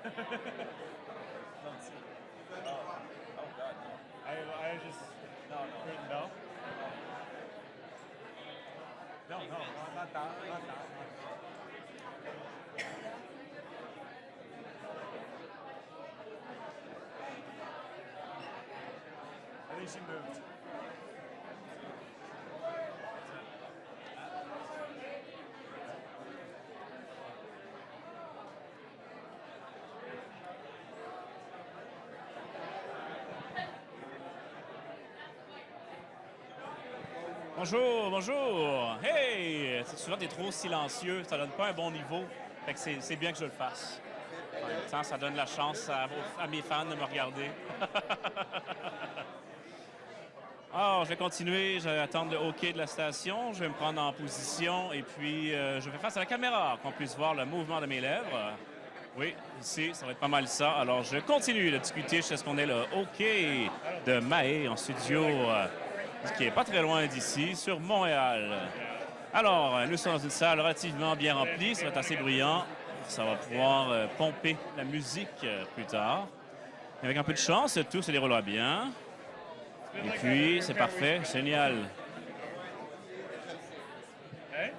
Don't see. Oh God, no. I just No, no. no. No, no, not that, not that. I think she moved. Bonjour, bonjour. Hey! C'est souvent t'es trop silencieux, ça donne pas un bon niveau. Fait que c'est bien que je le fasse. En même temps, ça donne la chance à mes fans de me regarder. Alors, je vais continuer, je vais attendre le OK de la station, je vais me prendre en position et puis je vais face à la caméra, qu'on puisse voir le mouvement de mes lèvres. Oui, ici, ça va être pas mal ça. Alors, je continue de discuter jusqu'à ce qu'on ait le OK de Mahé en studio, qui est pas très loin d'ici, sur Montréal. Alors, nous sommes dans une salle relativement bien remplie, ça va être assez bruyant. Ça va pouvoir pomper la musique plus tard. Et avec un peu de chance, tout se déroulera bien. Et puis, c'est parfait, génial. Hey?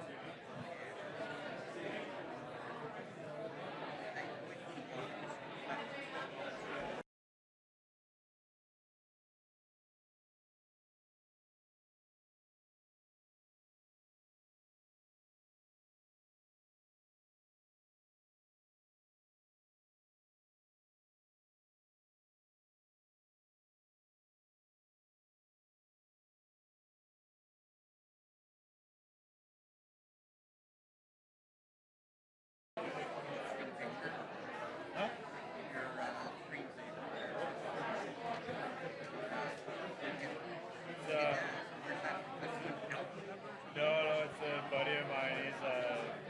No, it's a buddy of mine.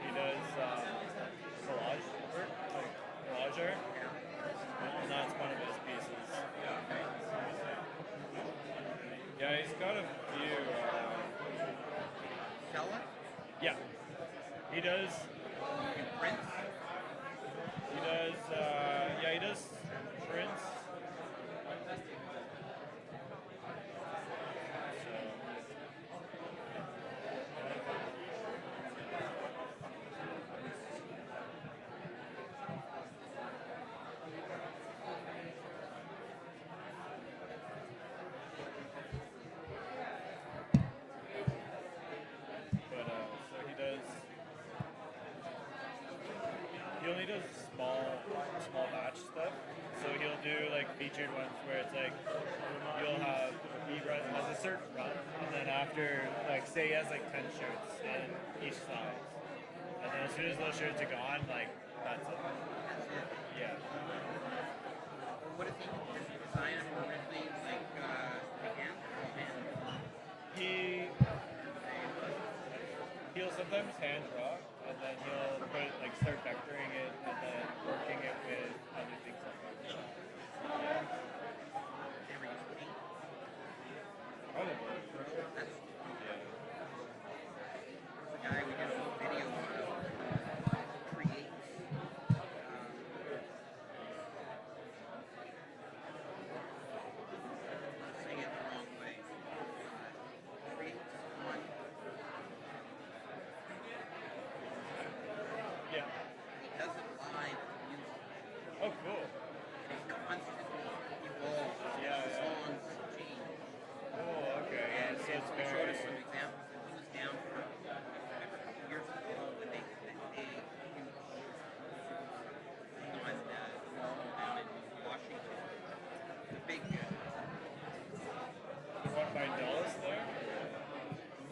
He does collage work, like collage art, and that's one of his pieces. Yeah, he's got a few. Sell it? Yeah, he does. Prints? He does. Yeah, he does prints. But so he does. He only does small batch stuff. So he'll do like featured ones where it's like you'll have he has a certain run, and then after like say he has like 10 shirts in each size, and then as soon as those shirts are gone, like that's it. Yeah. What does he design them originally like hand or hand? He'll sometimes hand draw, and then he'll put like start vectoring it, and then working it with other things like that. Never use paint. Probably. That's the guy we did a whole video on creates. Say it the wrong way. Creates on. Yeah. He does it live music. Oh, cool. And it constantly evolves. Yeah, The yeah. songs change. Oh, okay. And So it's he showed us very. some examples that he was down for. I remember a couple years ago when they on the mall down in Washington. The big The one by Dulles there?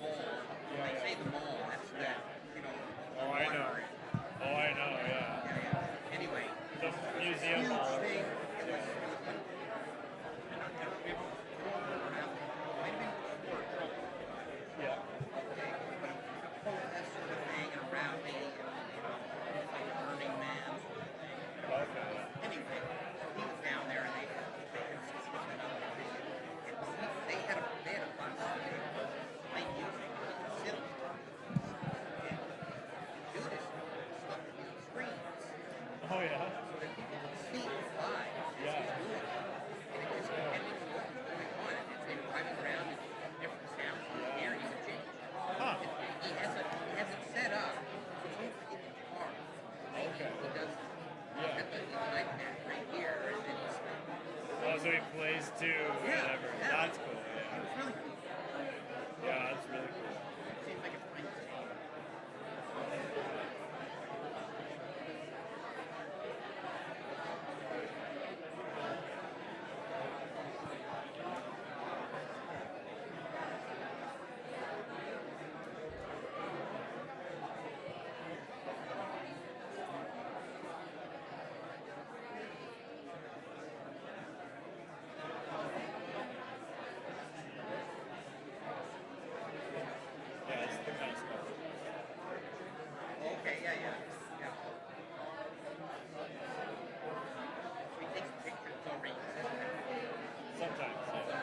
mall. When they say the mall, that's that, Oh, I know. water. Oh, I know, yeah. Yeah, yeah. Anyway, The museum like plays to whatever. Yeah. That's cool. It Yeah. was really cool. Yeah, that's really cool. Seems like it's fun to see. Yeah, it's the kind of stuff. Okay, yeah. We take some pictures over you. Sometimes. Yeah.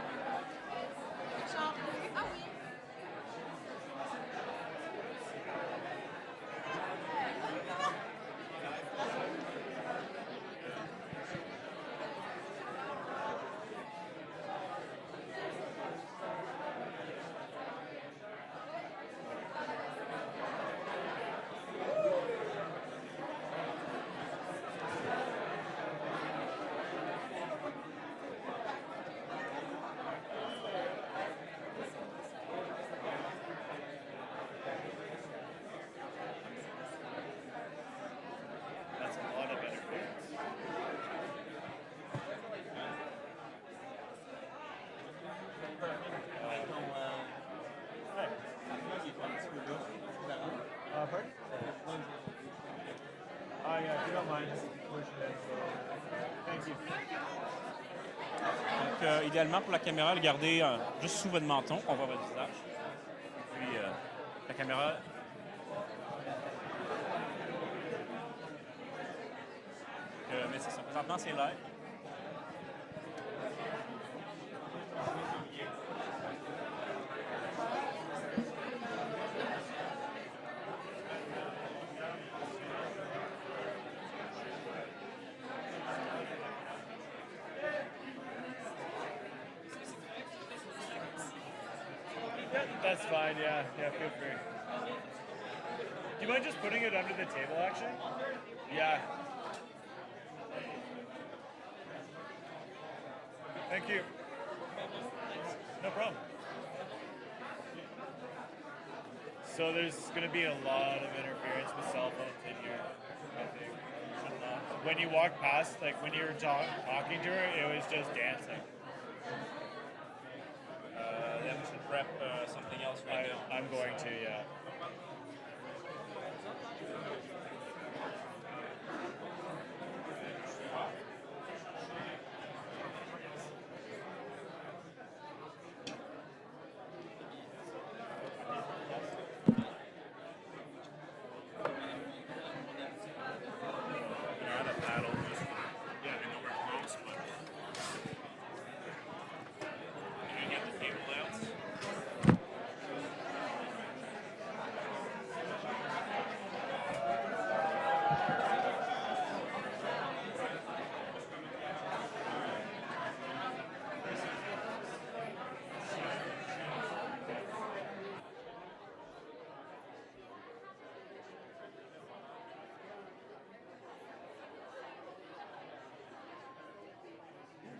That's a lot of interference. Pardon? Yeah, if you don't mind, push it. Thank you. Donc, idéalement, pour la caméra, le garder juste sous votre menton. On voit votre visage. Puis, la caméra. Mais c'est ça. Présentement, c'est live. That's fine, yeah. Yeah, feel free. Do you mind just putting it under the table, actually? Yeah. Thank you. No problem. So there's going to be a lot of interference with cell phones in here, I think. When you walk past, like when you were talking to her, it was just dancing. Then we should prep something else right now. I'm going to, yeah. I had a paddle just nowhere close, but you get the table layouts.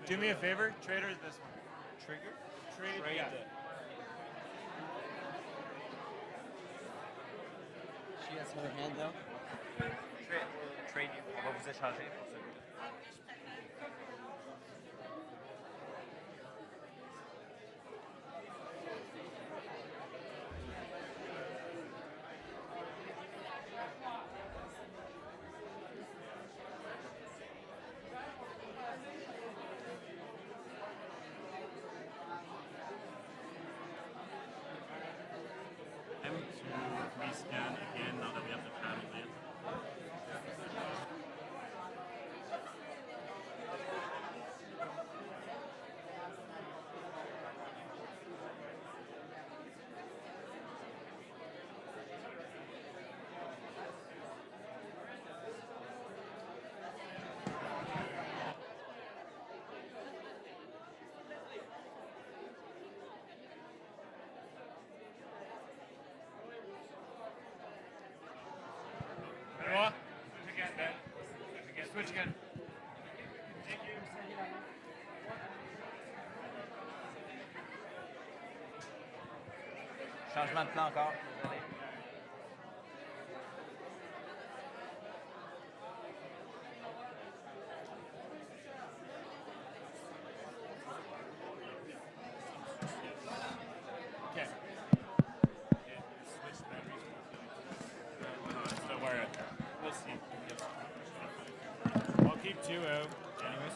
Do me a favor, trade her this one. Trigger? Trade, yeah. She has her hand out. Trade you. On va vous échanger pour celui-là. To rescan again now that we have the panel in. Benoit? Switch again. Thank you. Changement de plan encore. Désolé. Okay. Switch batteries. So we'll see. I'll keep 2 out, anyways.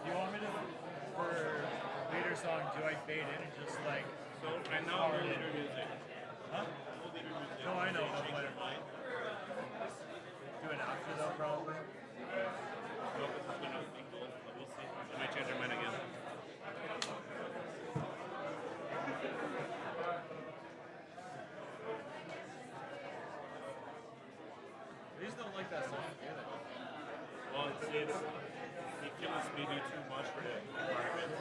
Do you want me to, for leader song, do I fade in and just like, So right now we're leader music. huh? No, I know, but what, do it after though, probably? We'll see. I might change our mind again. They just don't like that song, do they? Well, it's he kills maybe too much for the environment.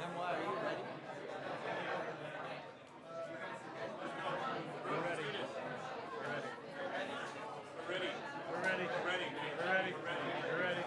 Then why are you ready? We're ready. We're ready. We're ready. We're ready. We're ready. We're ready. We're ready.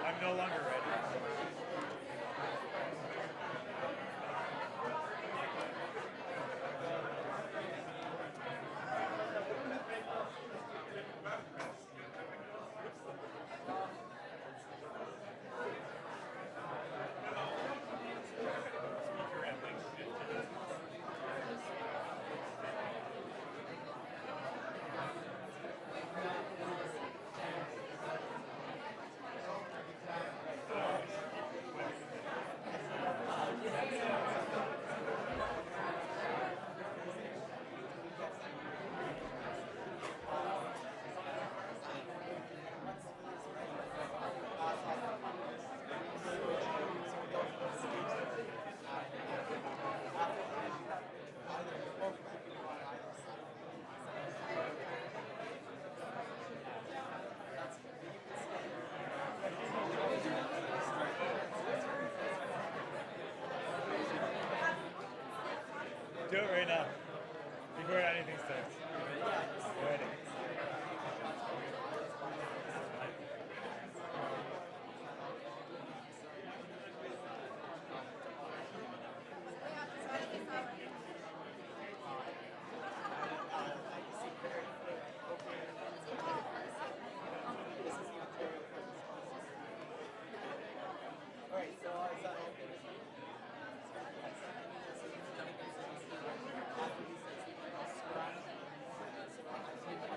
I'm no longer ready. Do it right now. Before anything starts. Ready. Alright, so is that after he says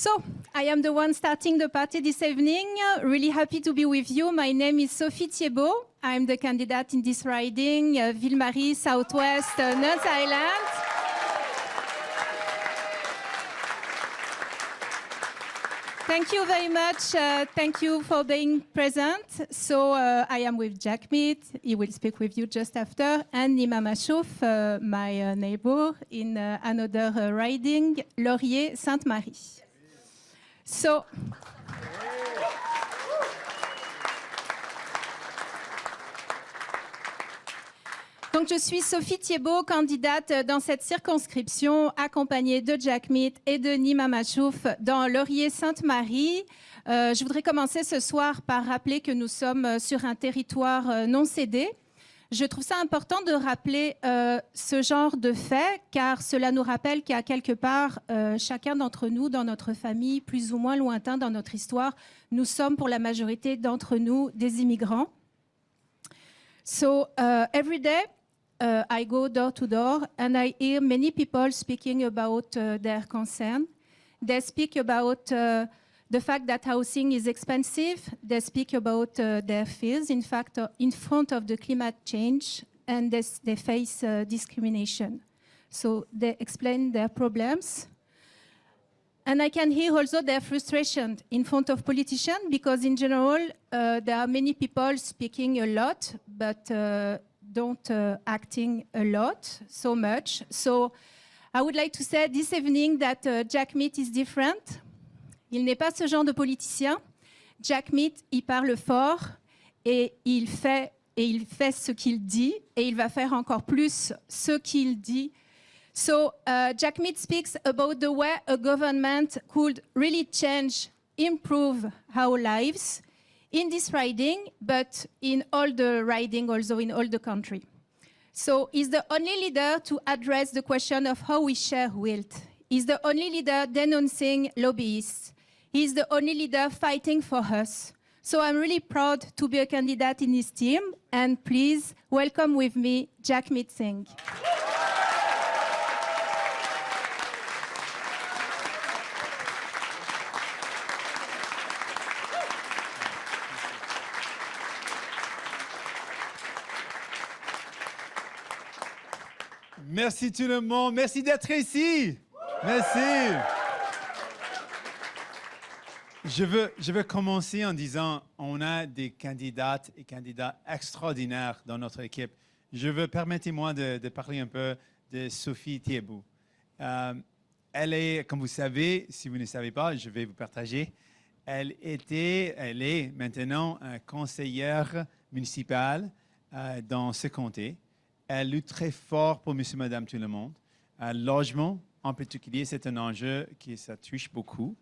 So, I am the one starting the party this evening. Really happy to be with you. My name is Sophie Thiebaud. I'm the candidate in this riding, Ville-Marie, Southwest, North Island. Thank you very much. Thank you for being present. So I am with Jagmeet. He will speak with you just after. And Nima Machouf, my neighbor in another riding, Laurier-Sainte-Marie. So, donc je suis Sophie Thiebaud, candidate dans cette circonscription, accompagnée de Jagmeet et de Nima Machouf dans Laurier-Sainte-Marie. Je voudrais commencer ce soir par rappeler que nous sommes sur un territoire non cédé. Je trouve ça important de rappeler ce genre de faits, car cela nous rappelle qu'à quelque part, chacun d'entre nous, dans notre famille, plus ou moins lointain dans notre histoire, nous sommes pour la majorité d'entre nous des immigrants. So, every day, I go door to door and I hear many people speaking about their concern. They speak about the fact that housing is expensive. They speak about their fears, in fact, in front of the climate change, and they face discrimination. So they explain their problems. And I can hear also their frustration in front of politicians, because in general, there are many people speaking a lot, but don't acting a lot, so much. So I would like to say this evening that Jagmeet is different. Il n'est pas ce genre de politicien. Jagmeet, il parle fort et il fait ce qu'il dit, et il va faire encore plus ce qu'il dit. So Jagmeet speaks about the way a government could really change, improve our lives in this riding, but in all the riding also in all the country. So he's the only leader to address the question of how we share wealth. He's the only leader denouncing lobbyists. He's the only leader fighting for us. So I'm really proud to be a candidate in his team, and please welcome with me Jagmeet Singh. Merci tout le monde. Merci d'être ici. Merci. Je veux commencer en disant on a des candidates et candidats extraordinaires dans notre équipe. Permettez-moi de parler un peu de Sophie Thiebaud. Elle est, comme vous savez, si vous ne savez pas, je vais vous partager. Elle est maintenant conseillère municipale dans ce comté. Elle lutte très fort pour monsieur, madame, tout le monde. Logement, en particulier, c'est un enjeu qui ça touche beaucoup.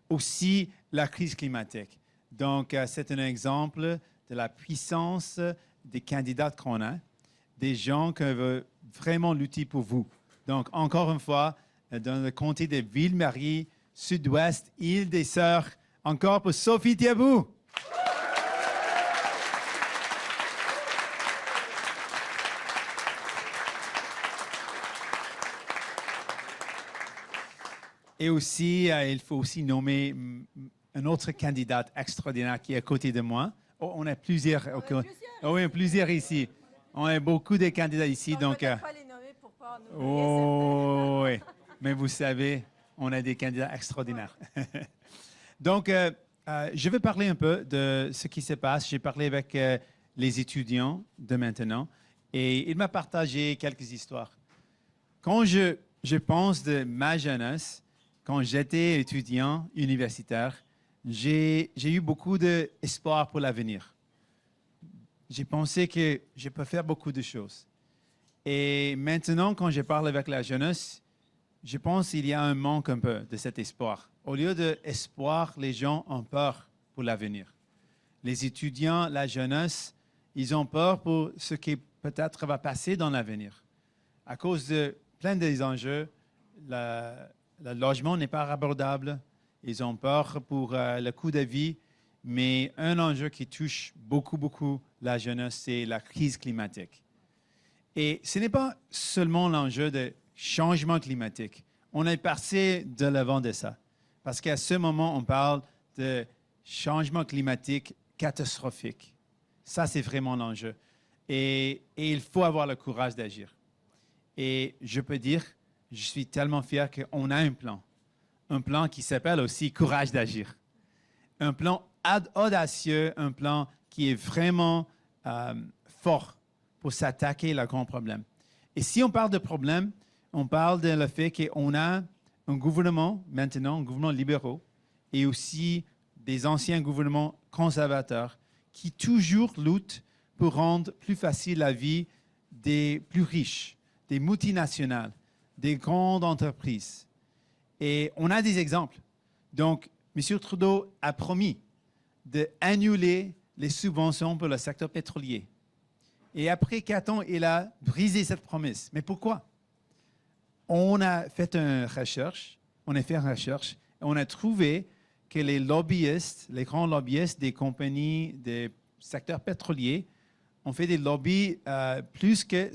Aussi, la crise climatique. Donc, c'est un exemple de la puissance des candidats qu'on a, des gens qui veulent vraiment lutter pour vous. Donc, encore une fois, dans le comté de Ville-Marie, Sud-Ouest, Île-des-Sœurs, encore pour Sophie Thiebaud. Et aussi, il faut aussi nommer un autre candidat extraordinaire qui est à côté de moi. Oh, on a plusieurs. Oui, plusieurs ici. On a beaucoup de candidats ici. Donc, pas les nommer pour pas en oublier. Oui, mais vous savez, on a des candidats extraordinaires. Donc, je vais parler un peu de ce qui se passe. J'ai parlé avec les étudiants de maintenant et il m'a partagé quelques histoires. Quand je pense de ma jeunesse, quand j'étais étudiant universitaire, j'ai eu beaucoup d'espoir pour l'avenir. J'ai pensé que je peux faire beaucoup de choses. Et maintenant, quand je parle avec la jeunesse, je pense qu'il y a un manque un peu de cet espoir. Au lieu d'espoir, les gens ont peur pour l'avenir. Les étudiants, la jeunesse, ils ont peur pour ce qui peut-être va passer dans l'avenir. À cause de plein des enjeux, le logement n'est pas abordable. Ils ont peur pour le coût de vie. Mais un enjeu qui touche beaucoup la jeunesse, c'est la crise climatique. Et ce n'est pas seulement l'enjeu de changement climatique. On est passé de l'avant de ça. Parce qu'à ce moment, on parle de changement climatique catastrophique. Ça, c'est vraiment l'enjeu. Et il faut avoir le courage d'agir. Et je peux dire, je suis tellement fier qu'on a un plan qui s'appelle aussi courage d'agir. Un plan audacieux, un plan qui est vraiment fort pour s'attaquer à grands problèmes. Et si on parle de problème, on parle de le fait qu'on a un gouvernement maintenant, un gouvernement libéral, et aussi des anciens gouvernements conservateurs qui toujours luttent pour rendre plus facile la vie des plus riches, des multinationales, des grandes entreprises. Et on a des exemples. Donc, M. Trudeau a promis d'annuler les subventions pour le secteur pétrolier. Et après 4 ans, il a brisé cette promesse. Mais pourquoi? On a fait une recherche, et on a trouvé que les lobbyistes, les grands lobbyistes des compagnies des secteurs pétroliers ont fait des lobbies plus que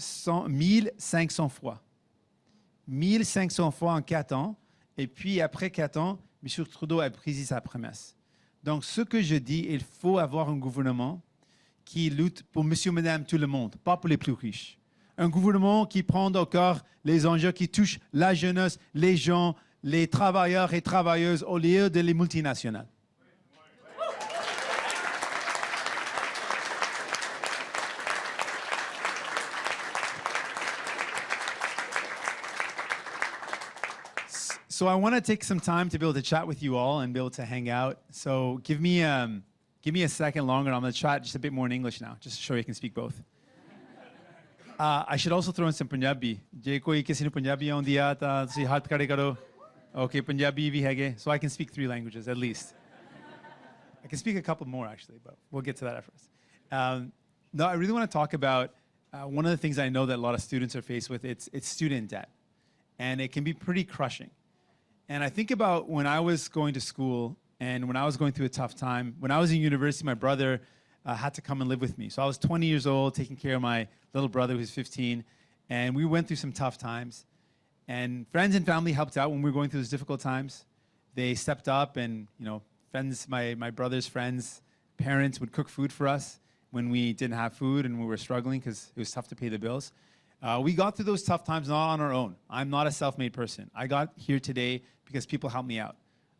1500 fois. 1500 fois en 4 ans. Et puis, après 4 ans, M. Trudeau a brisé sa promesse. Donc, ce que je dis, il faut avoir un gouvernement qui lutte pour monsieur, madame, tout le monde, pas pour les plus riches. Un gouvernement qui prend au cœur les enjeux qui touchent la jeunesse, les gens, les travailleurs et travailleuses au lieu de les multinationales. So I want to take some time to be able to chat with you all and be able to hang out. So give me a second longer. I'm going to chat just a bit more in English now, just to show you I can speak both. I should also throw in some Punjabi. Je koi kisi nu Punjabi aunਦੀ ਆ ਤਾਂ ਤੁਸੀਂ ਹੱਥ ਖੜੇ ਕਰੋ. Okay, Punjabi ਵੀ ਹੈਗੇ. So I can speak 3 languages at least. I can speak a couple more actually, but we'll get to that after. No, I really want to talk about one of the things I know that a lot of students are faced with. It's student debt, and it can be pretty crushing. And I think about when I was going to school and when I was going through a tough time. When I was in university, my brother had to come and live with me. So I was 20 years old, taking care of my little brother who's 15, and we went through some tough times. And friends and family helped out when we were going through those difficult times. They stepped up, and friends, my brother's friends' parents would cook food for us when we didn't have food and we were struggling because it was tough to pay the bills. We got through those tough times not on our own. I'm not a self-made person. I got here today because people helped me out.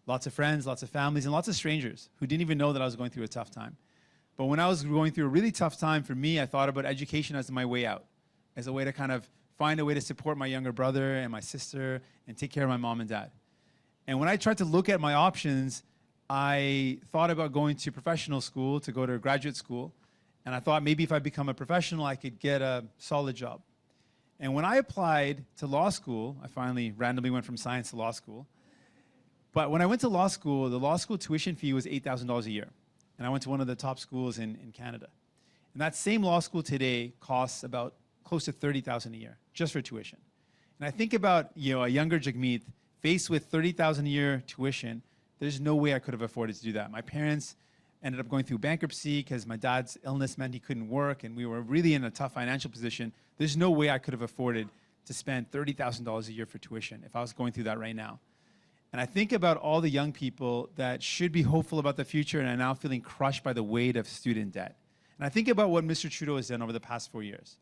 Lots of friends, lots of families, and lots of strangers who didn't even know that I was going through a tough time. But when I was going through a really tough time, for me, I thought about education as my way out, as a way to kind of find a way to support my younger brother and my sister and take care of my mom and dad. And when I tried to look at my options, I thought about going to professional school, to go to graduate school. And I thought maybe if I become a professional, I could get a solid job. And when I applied to law school, I finally randomly went from science to law school. But when I went to law school, the law school tuition fee was $8,000 a year. And I went to one of the top schools in Canada. And that same law school today costs about close to $30,000 a year, just for tuition. And I think about a younger Jagmeet faced with $30,000 a year tuition. There's no way I could have afforded to do that. My parents ended up going through bankruptcy because my dad's illness meant he couldn't work, and we were really in a tough financial position. There's no way I could have afforded to spend $30,000 a year for tuition if I was going through that right now. And I think about all the young people that should be hopeful about the future and are now feeling crushed by the weight of student debt. And I think about what Mr. Trudeau has done over the past 4 years.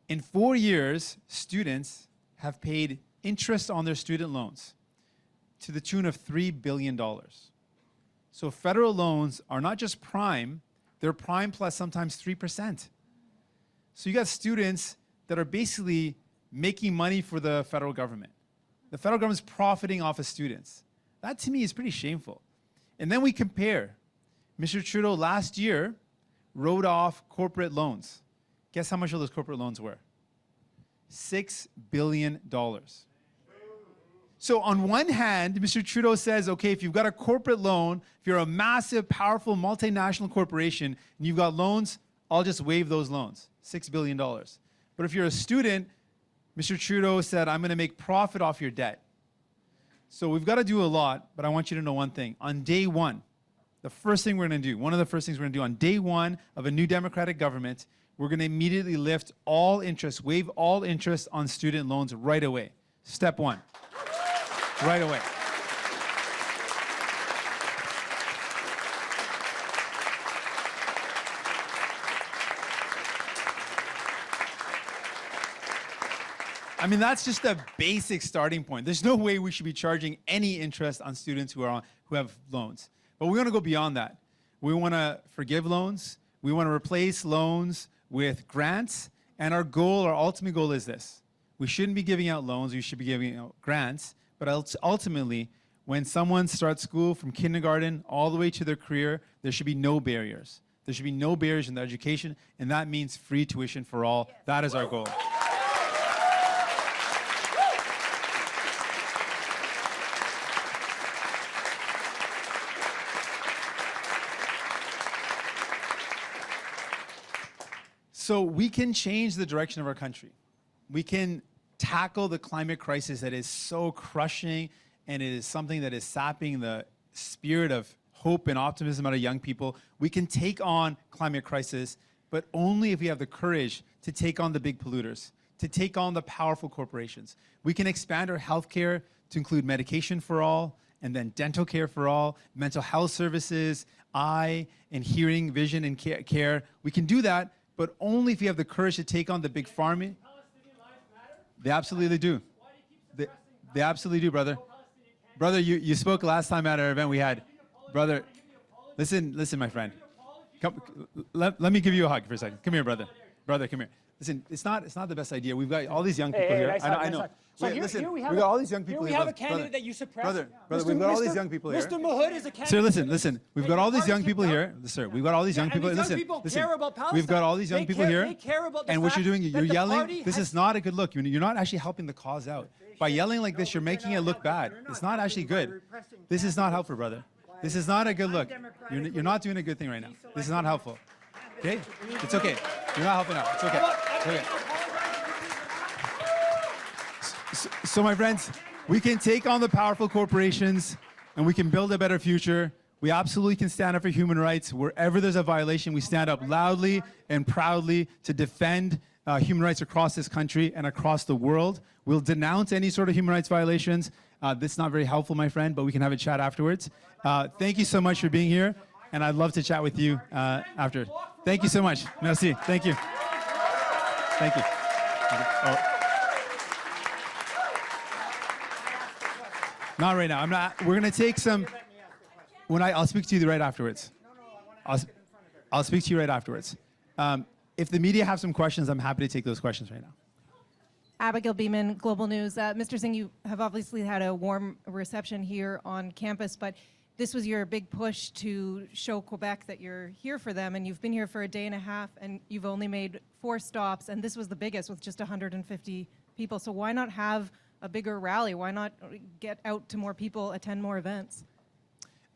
In 4 years, students have paid interest on their student loans to the tune of $3 billion. So federal loans are not just prime, they're prime plus sometimes 3%. So you got students that are basically making money for the federal government. The federal government's profiting off of students. That to me is pretty shameful. And then we compare. Mr. Trudeau last year wrote off corporate loans. Guess how much of those corporate loans were? $6 billion. So on one hand, Mr. Trudeau says, okay, if you've got a corporate loan, if you're a massive, powerful multinational corporation, and you've got loans, I'll just waive those loans, $6 billion. But if you're a student, Mr. Trudeau said, I'm going to make profit off your debt. So we've got to do a lot, but I want you to know one thing. On day one, the first thing we're going to do, one of the first things we're going to do on day one of a new Democratic government, we're going to immediately lift all interest, waive all interest on student loans right away. Step one. Right away. I mean, that's just a basic starting point. There's no way we should be charging any interest on students who have loans. But we want to go beyond that. We want to forgive loans. We want to replace loans with grants. And our ultimate goal is this. We shouldn't be giving out loans. We should be giving out grants. But ultimately, when someone starts school from kindergarten all the way to their career, there should be no barriers. There should be no barriers in their education, and that means free tuition for all. That is our goal. So we can change the direction of our country. We can tackle the climate crisis that is so crushing, and it is something that is sapping the spirit of hope and optimism out of young people. We can take on climate crisis, but only if we have the courage to take on the big polluters, to take on the powerful corporations. We can expand our healthcare to include medication for all, and then dental care for all, mental health services, eye and hearing, vision and care. We can do that, but only if we have the courage to take on the big farming. They absolutely do. They absolutely do, brother. Brother, you spoke last time at our event we had. Brother, listen, my friend. Come, let me give you a hug for a second. Come here, brother. Brother, come here. Listen, it's not the best idea. We've got all these young people here. I know. So Wait, here, listen, here we we've got all these young people here. here. We have a candidate that you suppressed. Brother, we've got all these young people here. Mr. Mahood is a candidate. Sir, listen. We've got all these young people here. Sir, we've got all these young people. Listen. Care about Palestine. We've got all these young people here. They care about the and what you're doing, you're yelling. This has... is not a good look. You're not actually helping the cause out. By yelling like this, you're making it look bad. It's not actually good. This is not helpful, brother. This is not a good look. You're not doing a good thing right now. This is not helpful. Okay? It's okay. You're not helping out. It's okay. It's okay. So, my friends, we can take on the powerful corporations and we can build a better future. We absolutely can stand up for human rights. Wherever there's a violation, we stand up loudly and proudly to defend human rights across this country and across the world. We'll denounce any sort of human rights violations. This is not very helpful, my friend, but we can have a chat afterwards. Thank you so much for being here, and I'd love to chat with you after. Thank you so much. Merci. Thank you. Thank you. Oh. Not right now. I'm not. We're going to take some. I'll speak to you right afterwards. I'll speak to you right afterwards. If the media have some questions, I'm happy to take those questions right now. Abigail Beeman, Global News. Mr. Singh, you have obviously had a warm reception here on campus, but this was your big push to show Quebec that you're here for them, and you've been here for a day and a half, and you've only made 4 stops, and this was the biggest with just 150 people. So why not have a bigger rally? Why not get out to more people, attend more events?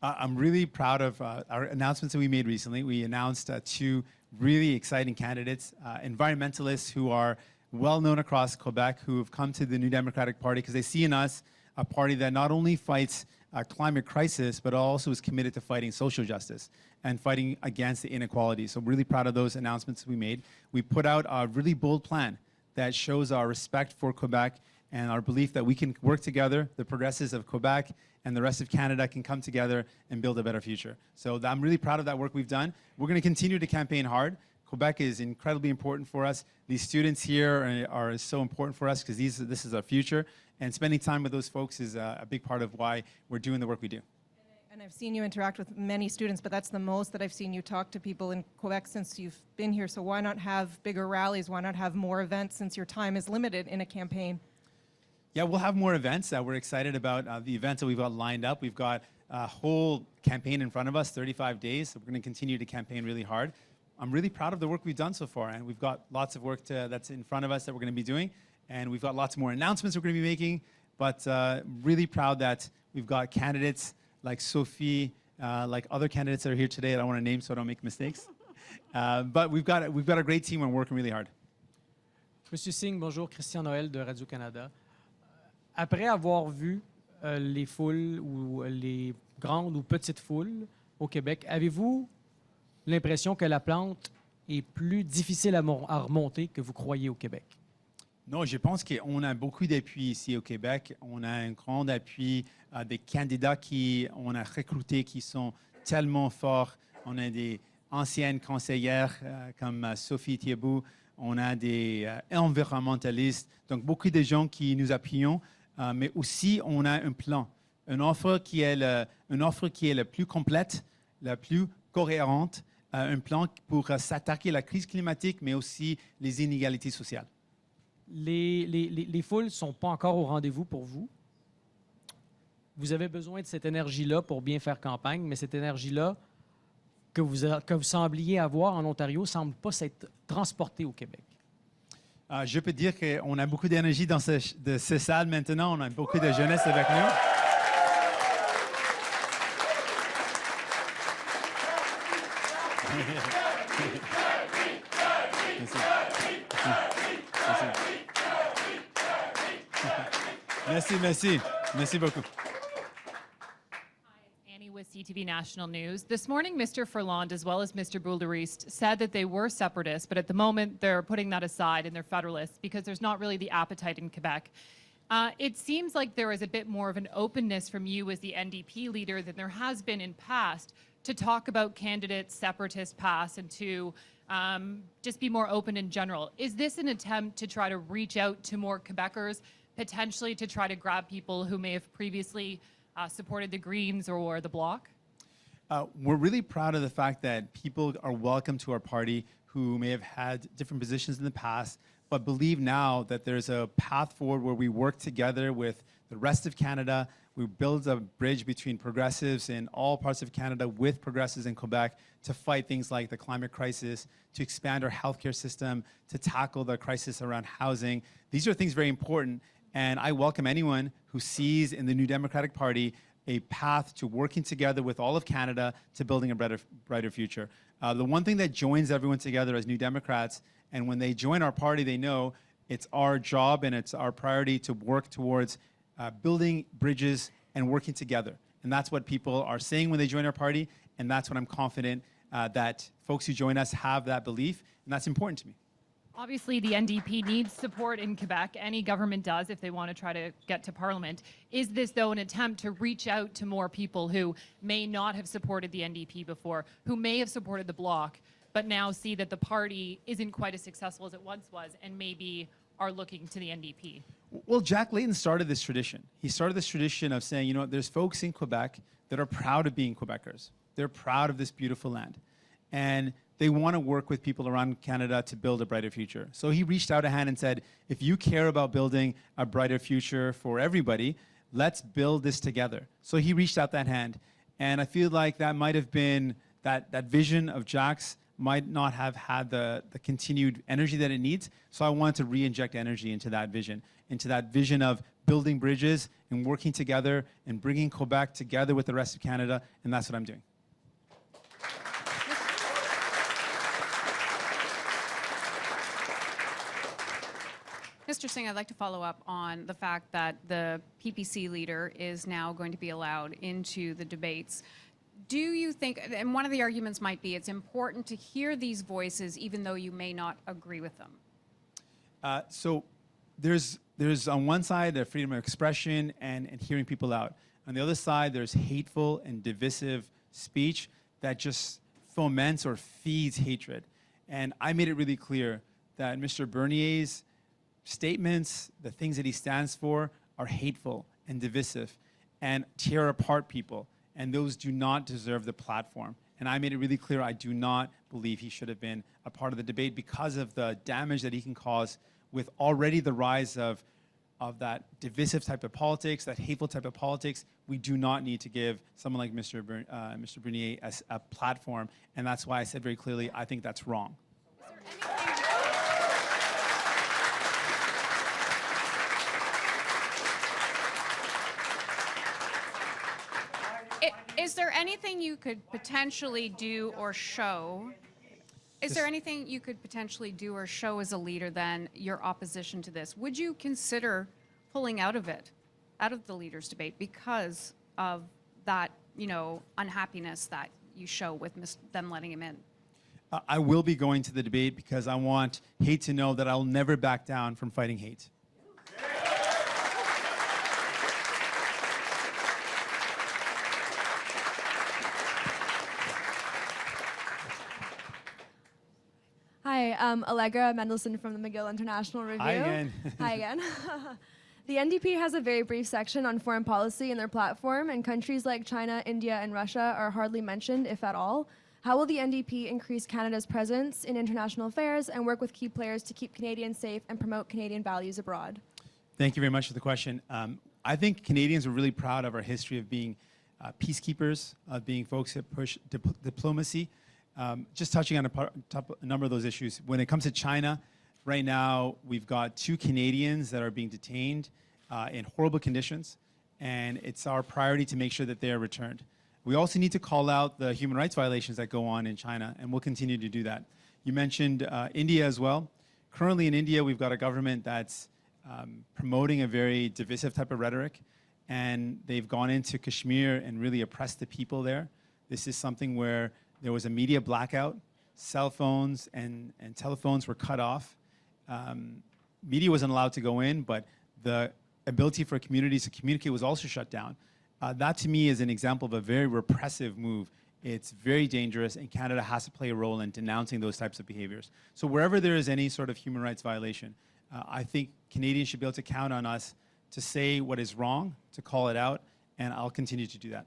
I'm really proud of our announcements that we made recently. We announced 2 really exciting candidates, environmentalists who are well known across Quebec, who have come to the New Democratic Party because they see in us a party that not only fights climate crisis, but also is committed to fighting social justice and fighting against the inequality. So I'm really proud of those announcements we made. We put out a really bold plan that shows our respect for Quebec and our belief that we can work together, the progressives of Quebec and the rest of Canada can come together and build a better future. So I'm really proud of that work we've done. We're going to continue to campaign hard. Quebec is incredibly important for us. These students here are so important for us because this is our future. And spending time with those folks is a big part of why we're doing the work we do. And I've seen you interact with many students, but that's the most that I've seen you talk to people in Quebec since you've been here. So why not have bigger rallies? Why not have more events since your time is limited in a campaign? Yeah, we'll have more events. We're excited about the events that we've got lined up. We've got a whole campaign in front of us, 35 days. So we're going to continue to campaign really hard. I'm really proud of the work we've done so far, and we've got lots of work that's in front of us that we're going to be doing, and we've got lots more announcements we're going to be making, but really proud that we've got candidates like Sophie, like other candidates that are here today that I don't want to name so I don't make mistakes. But we've got a great team and working really hard. Monsieur Singh, bonjour, Christian Noël de Radio-Canada. Après avoir vu les foules ou les grandes ou petites foules au Québec, avez-vous l'impression que la plante est plus difficile à remonter que vous croyez au Québec? Non, je pense qu'on a beaucoup d'appui ici au Québec. On a un grand appui des candidats qu'on a recrutés qui sont tellement forts. On a des anciennes conseillères comme Sophie Thiébaut. on a des environnementalistes, donc beaucoup de gens qui nous appuyons, mais aussi on a un plan, une offre qui est la plus complète, la plus cohérente, un plan pour s'attaquer à la crise climatique, mais aussi les inégalités sociales. Les foules ne sont pas encore au rendez-vous pour vous. Vous avez besoin de cette énergie-là pour bien faire campagne, mais cette énergie-là que vous sembliez avoir en Ontario ne semble pas s'être transportée au Québec. Je peux dire qu'on a beaucoup d'énergie dans ces salles maintenant. On a beaucoup de jeunesse avec nous. Merci beaucoup. With CTV National News. This morning, Mr. Ferland, as well as Mr. Boulderiste, said that they were separatists, but at the moment they're putting that aside and they're federalists because there's not really the appetite in Quebec. It seems like there is a bit more of an openness from you as the NDP leader than there has been in past to talk about candidates' separatist paths and to just be more open in general. Is this an attempt to try to reach out to more Quebecers, potentially to try to grab people who may have previously supported the Greens or the Bloc? We're really proud of the fact that people are welcome to our party who may have had different positions in the past, but believe now that there's a path forward where we work together with the rest of Canada. We build a bridge between progressives in all parts of Canada with progressives in Quebec to fight things like the climate crisis, to expand our healthcare system, to tackle the crisis around housing. These are things very important. And I welcome anyone who sees in the New Democratic Party a path to working together with all of Canada to building a brighter future. The one thing that joins everyone together as New Democrats, and when they join our party, they know it's our job and it's our priority to work towards building bridges and working together. And that's what people are saying when they join our party, and that's what I'm confident that folks who join us have that belief, and that's important to me. Obviously, the NDP needs support in Quebec. Any government does if they want to try to get to Parliament. Is this, though, an attempt to reach out to more people who may not have supported the NDP before, who may have supported the Bloc, but now see that the party isn't quite as successful as it once was and maybe are looking to the NDP? Well, Jack Layton started this tradition. He started this tradition of saying, you know, there's folks in Quebec that are proud of being Quebecers. They're proud of this beautiful land. And they want to work with people around Canada to build a brighter future. So he reached out a hand and said, if you care about building a brighter future for everybody, let's build this together. So he reached out that hand. And I feel like that might have been, that vision of Jack's might not have had the continued energy that it needs. So I wanted to re-inject energy into that vision of building bridges and working together and bringing Quebec together with the rest of Canada. And that's what I'm doing. Mr. Singh, I'd like to follow up on the fact that the PPC leader is now going to be allowed into the debates. Do you think, and one of the arguments might be, it's important to hear these voices even though you may not agree with them? So there's on one side the freedom of expression and hearing people out. On the other side, there's hateful and divisive speech that just foments or feeds hatred. And I made it really clear that Mr. Bernier's statements, the things that he stands for, are hateful and divisive and tear apart people. And those do not deserve the platform. And I made it really clear I do not believe he should have been a part of the debate because of the damage that he can cause with already the rise of that divisive type of politics, that hateful type of politics. We do not need to give someone like Mr. Bernier a platform. And that's why I said very clearly, I think that's wrong. Is there anything you could potentially do or show? Is there anything you could potentially do or show as a leader then your opposition to this? Would you consider pulling out of it, out of the leaders' debate because of that, you know, unhappiness that you show with them letting him in? I will be going to the debate because I want hate to know that I'll never back down from fighting hate. Hi, Hi, Allegra Mendelsohn from the McGill International Review. Hi again. Hi again. The NDP has a very brief section on foreign policy in their platform, and countries like China, India, and Russia are hardly mentioned, if at all. How will the NDP increase Canada's presence in international affairs and work with key players to keep Canadians safe and promote Canadian values abroad? Thank you very much for the question. I think Canadians are really proud of our history of being peacekeepers, of being folks that push diplomacy. Just touching on a number of those issues. When it comes to China, right now we've got 2 Canadians that are being detained in horrible conditions, and it's our priority to make sure that they are returned. We also need to call out the human rights violations that go on in China, and we'll continue to do that. You mentioned India as well. Currently in India, we've got a government that's promoting a very divisive type of rhetoric, and they've gone into Kashmir and really oppressed the people there. This is something where there was a media blackout, cell phones and telephones were cut off. Media wasn't allowed to go in, but the ability for communities to communicate was also shut down. That to me is an example of a very repressive move. It's very dangerous, and Canada has to play a role in denouncing those types of behaviors. So wherever there is any sort of human rights violation, I think Canadians should be able to count on us to say what is wrong, to call it out, and I'll continue to do that.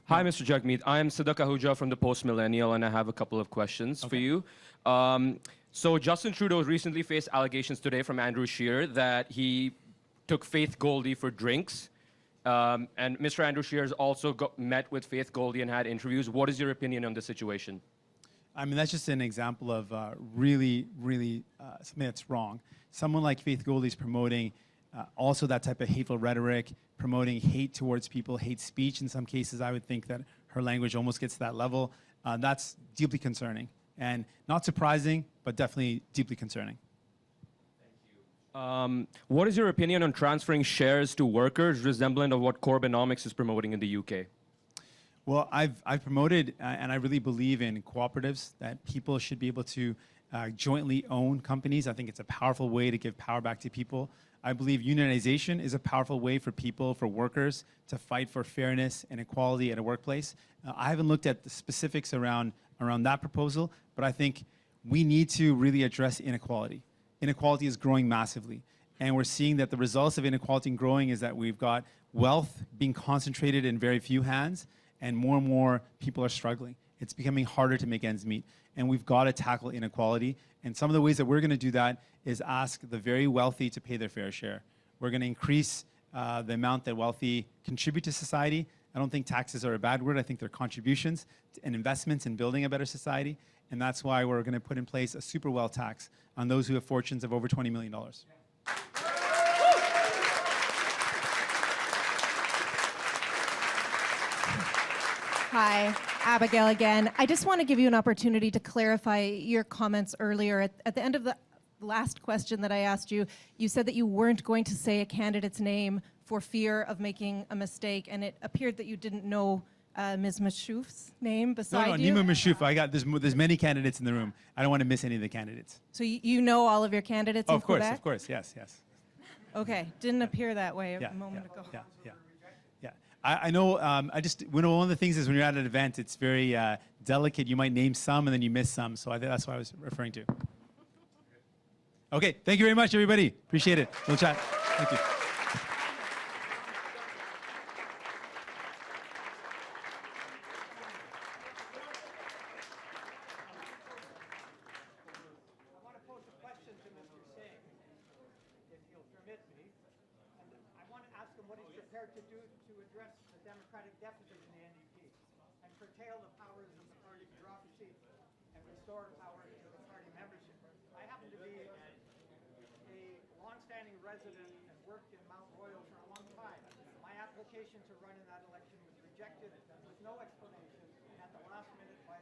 Hi, Mr. Jagmeet. I am Siddiq Ahuja from the Post Millennial, and I have a couple of questions for you. So Justin Trudeau recently faced allegations today from Andrew Scheer that he took Faith Goldie for drinks. And Mr. Andrew Scheer has also met with Faith Goldie and had interviews. What is your opinion on the situation? I mean, that's just an example of really something that's wrong. Someone like Faith Goldie's promoting also that type of hateful rhetoric, promoting hate towards people, hate speech. In some cases, I would think that her language almost gets to that level. That's deeply concerning. And not surprising, but definitely deeply concerning. What is your opinion on transferring shares to workers, resemblant of what Corbynomics is promoting in the UK? Well, I've promoted, and I really believe in cooperatives, that people should be able to jointly own companies. I think it's a powerful way to give power back to people. I believe unionization is a powerful way for people, for workers, to fight for fairness and equality at a workplace. I haven't looked at the specifics around that proposal, but I think we need to really address inequality. Inequality is growing massively, and we're seeing that the results of inequality growing is that we've got wealth being concentrated in very few hands, and more people are struggling. It's becoming harder to make ends meet, and we've got to tackle inequality. And some of the ways that we're going to do that is ask the very wealthy to pay their fair share. We're going to increase the amount that wealthy contribute to society. I don't think taxes are a bad word. I think they're contributions and investments in building a better society. And that's why we're going to put in place a super wealth tax on those who have fortunes of over $20 million. Hi, Abigail again. I just want to give you an opportunity to clarify your comments earlier. At the end of the last question that I asked you, you said that you weren't going to say a candidate's name for fear of making a mistake, and it appeared that you didn't know Ms. Mashouf's name beside you. No, Nima Mashouf. There's many candidates in the room. I don't want to miss any of the candidates. So you know all of your candidates in Quebec? Of course, yes. Okay, didn't appear that way a moment ago. Yeah. I know, one of the things is when you're at an event, it's very delicate. You might name some and then you miss some. So I think that's what I was referring to. Okay, thank you very much, everybody. Appreciate it. We'll chat. Thank you. To do to address the democratic deficit in the NDP and curtail the powers of the party bureaucracy and restore power to the party membership. I happen to be a long-standing resident and worked in Mount Royal for a long time. My application to run in that election was rejected with no explanation, and at the last minute by